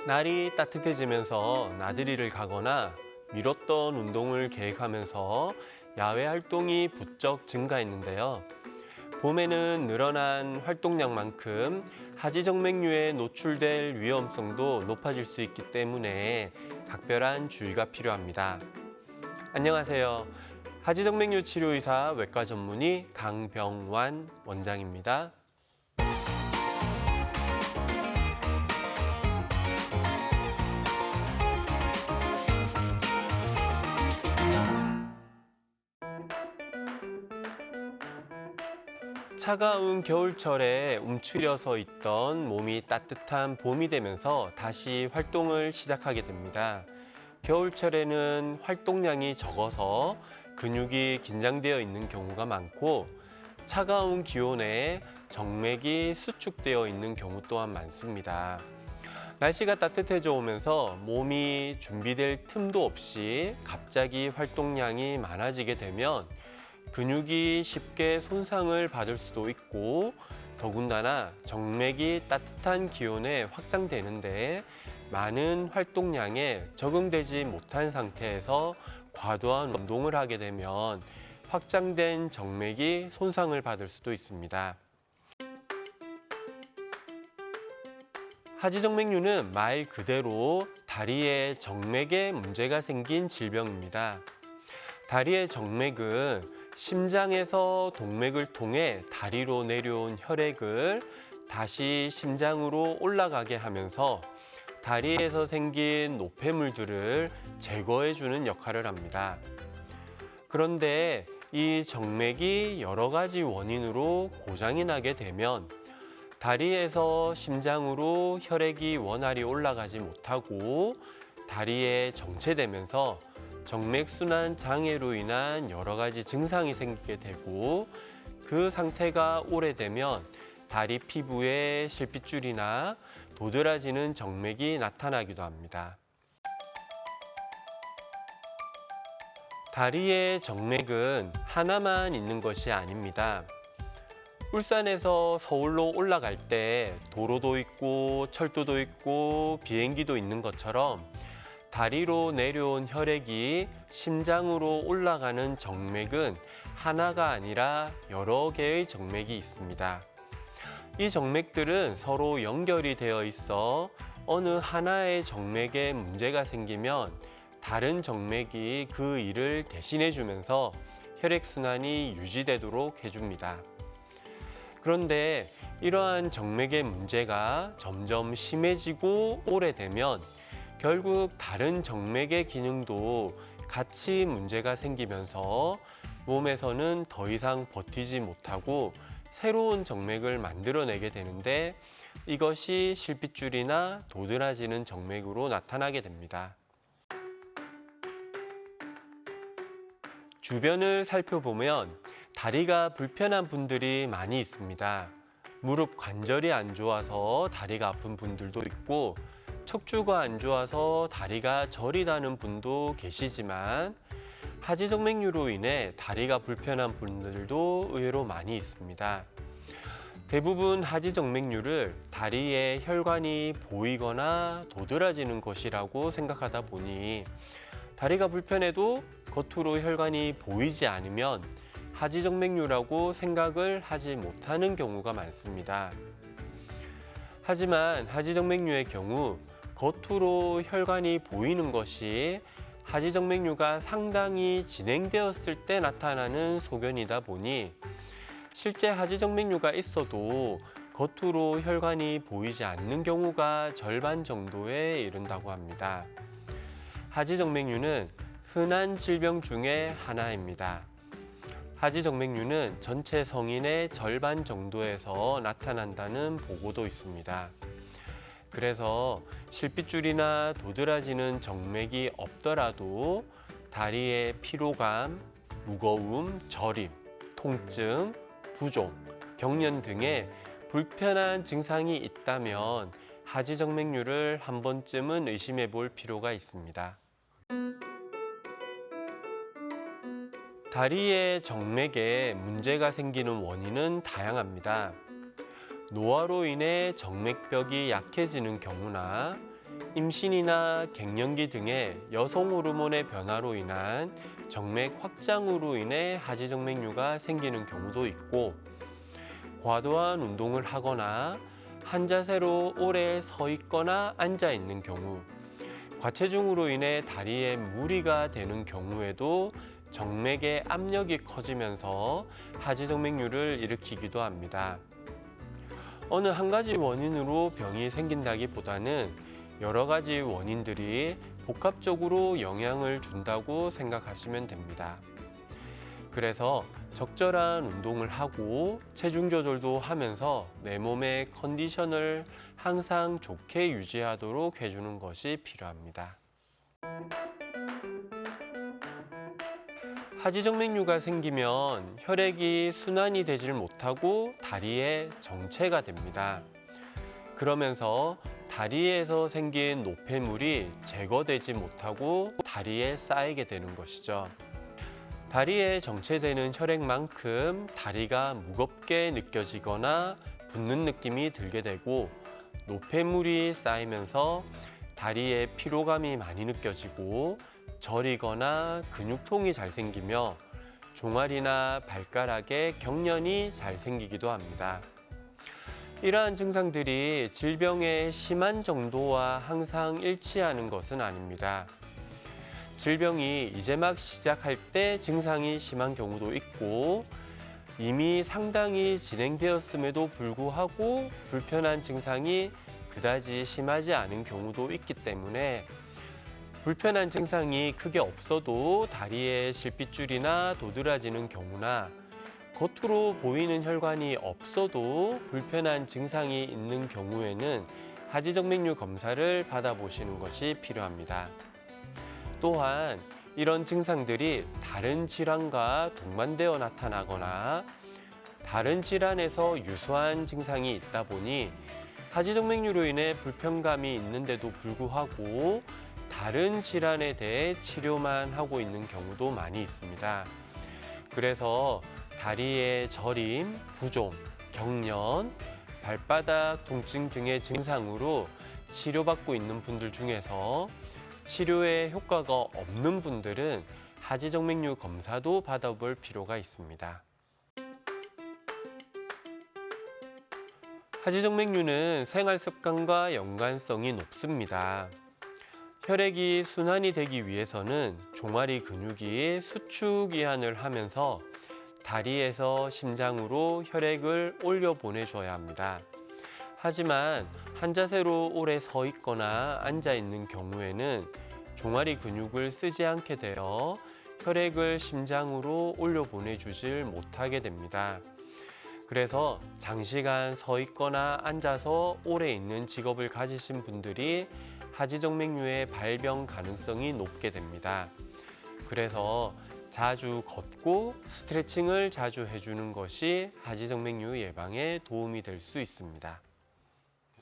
날이 따뜻해지면서 나들이를 가거나 미뤘던 운동을 계획하면서 야외 활동이 부쩍 증가했는데요. 봄에는 늘어난 활동량만큼 하지정맥류에 노출될 위험성도 높아질 수 있기 때문에 각별한 주의가 필요합니다. 안녕하세요. 하지정맥류 치료의사 외과 전문의 강병완 원장입니다. 차가운 겨울철에 움츠려서 있던 몸이 따뜻한 봄이 되면서 다시 활동을 시작하게 됩니다. 겨울철에는 활동량이 적어서 근육이 긴장되어 있는 경우가 많고, 차가운 기온에 정맥이 수축되어 있는 경우 또한 많습니다. 날씨가 따뜻해져 오면서 몸이 준비될 틈도 없이 갑자기 활동량이 많아지게 되면 근육이 쉽게 손상을 받을 수도 있고, 더군다나 정맥이 따뜻한 기온에 확장되는데 많은 활동량에 적응되지 못한 상태에서 과도한 운동을 하게 되면 확장된 정맥이 손상을 받을 수도 있습니다. 하지정맥류는 말 그대로 다리에 정맥에 문제가 생긴 질병입니다. 다리의 정맥은 심장에서 동맥을 통해 다리로 내려온 혈액을 다시 심장으로 올라가게 하면서 다리에서 생긴 노폐물들을 제거해주는 역할을 합니다. 그런데 이 정맥이 여러 가지 원인으로 고장이 나게 되면 다리에서 심장으로 혈액이 원활히 올라가지 못하고 다리에 정체되면서 정맥순환 장애로 인한 여러 가지 증상이 생기게 되고, 그 상태가 오래되면 다리 피부에 실핏줄이나 도드라지는 정맥이 나타나기도 합니다. 다리의 정맥은 하나만 있는 것이 아닙니다. 울산에서 서울로 올라갈 때 도로도 있고 철도도 있고 비행기도 있는 것처럼 다리로 내려온 혈액이 심장으로 올라가는 정맥은 하나가 아니라 여러 개의 정맥이 있습니다. 이 정맥들은 서로 연결이 되어 있어 어느 하나의 정맥에 문제가 생기면 다른 정맥이 그 일을 대신해 주면서 혈액순환이 유지되도록 해줍니다. 그런데 이러한 정맥의 문제가 점점 심해지고 오래되면 결국 다른 정맥의 기능도 같이 문제가 생기면서 몸에서는 더 이상 버티지 못하고 새로운 정맥을 만들어내게 되는데, 이것이 실핏줄이나 도드라지는 정맥으로 나타나게 됩니다. 주변을 살펴보면 다리가 불편한 분들이 많이 있습니다. 무릎 관절이 안 좋아서 다리가 아픈 분들도 있고, 척추가 안 좋아서 다리가 저리다는 분도 계시지만, 하지정맥류로 인해 다리가 불편한 분들도 의외로 많이 있습니다. 대부분 하지정맥류를 다리에 혈관이 보이거나 도드라지는 것이라고 생각하다 보니 다리가 불편해도 겉으로 혈관이 보이지 않으면 하지정맥류라고 생각을 하지 못하는 경우가 많습니다. 하지만 하지정맥류의 경우 겉으로 혈관이 보이는 것이 하지정맥류가 상당히 진행되었을 때 나타나는 소견이다 보니 실제 하지정맥류가 있어도 겉으로 혈관이 보이지 않는 경우가 절반 정도에 이른다고 합니다. 하지정맥류는 흔한 질병 중에 하나입니다. 하지정맥류는 전체 성인의 절반 정도에서 나타난다는 보고도 있습니다. 그래서 실핏줄이나 도드라지는 정맥이 없더라도 다리에 피로감, 무거움, 저림, 통증, 부종, 경련 등의 불편한 증상이 있다면 하지정맥류를 한 번쯤은 의심해 볼 필요가 있습니다. 다리의 정맥에 문제가 생기는 원인은 다양합니다. 노화로 인해 정맥벽이 약해지는 경우나 임신이나 갱년기 등의 여성 호르몬의 변화로 인한 정맥 확장으로 인해 하지정맥류가 생기는 경우도 있고, 과도한 운동을 하거나 한 자세로 오래 서 있거나 앉아 있는 경우, 과체중으로 인해 다리에 무리가 되는 경우에도 정맥의 압력이 커지면서 하지정맥류를 일으키기도 합니다. 어느 한 가지 원인으로 병이 생긴다기보다는 여러 가지 원인들이 복합적으로 영향을 준다고 생각하시면 됩니다. 그래서 적절한 운동을 하고 체중 조절도 하면서 내 몸의 컨디션을 항상 좋게 유지하도록 해주는 것이 필요합니다. 하지정맥류가 생기면 혈액이 순환이 되질 못하고 다리에 정체가 됩니다. 그러면서 다리에서 생긴 노폐물이 제거되지 못하고 다리에 쌓이게 되는 것이죠. 다리에 정체되는 혈액만큼 다리가 무겁게 느껴지거나 붓는 느낌이 들게 되고, 노폐물이 쌓이면서 다리에 피로감이 많이 느껴지고 저리거나 근육통이 잘 생기며 종아리나 발가락에 경련이 잘 생기기도 합니다. 이러한 증상들이 질병의 심한 정도와 항상 일치하는 것은 아닙니다. 질병이 이제 막 시작할 때 증상이 심한 경우도 있고, 이미 상당히 진행되었음에도 불구하고 불편한 증상이 그다지 심하지 않은 경우도 있기 때문에, 불편한 증상이 크게 없어도 다리에 실핏줄이나 도드라지는 경우나 겉으로 보이는 혈관이 없어도 불편한 증상이 있는 경우에는 하지정맥류 검사를 받아보시는 것이 필요합니다. 또한 이런 증상들이 다른 질환과 동반되어 나타나거나 다른 질환에서 유사한 증상이 있다 보니 하지정맥류로 인해 불편감이 있는데도 불구하고 다른 질환에 대해 치료만 하고 있는 경우도 많이 있습니다. 그래서 다리의 저림, 부종, 경련, 발바닥 통증 등의 증상으로 치료받고 있는 분들 중에서 치료에 효과가 없는 분들은 하지정맥류 검사도 받아볼 필요가 있습니다. 하지정맥류는 생활습관과 연관성이 높습니다. 혈액이 순환이 되기 위해서는 종아리 근육이 수축 이완을 하면서 다리에서 심장으로 혈액을 올려 보내줘야 합니다. 하지만 한 자세로 오래 서 있거나 앉아 있는 경우에는 종아리 근육을 쓰지 않게 되어 혈액을 심장으로 올려 보내주질 못하게 됩니다. 그래서 장시간 서 있거나 앉아서 오래 있는 직업을 가지신 분들이 하지정맥류의 발병 가능성이 높게 됩니다. 그래서 자주 걷고 스트레칭을 자주 해주는 것이 하지정맥류 예방에 도움이 될 수 있습니다.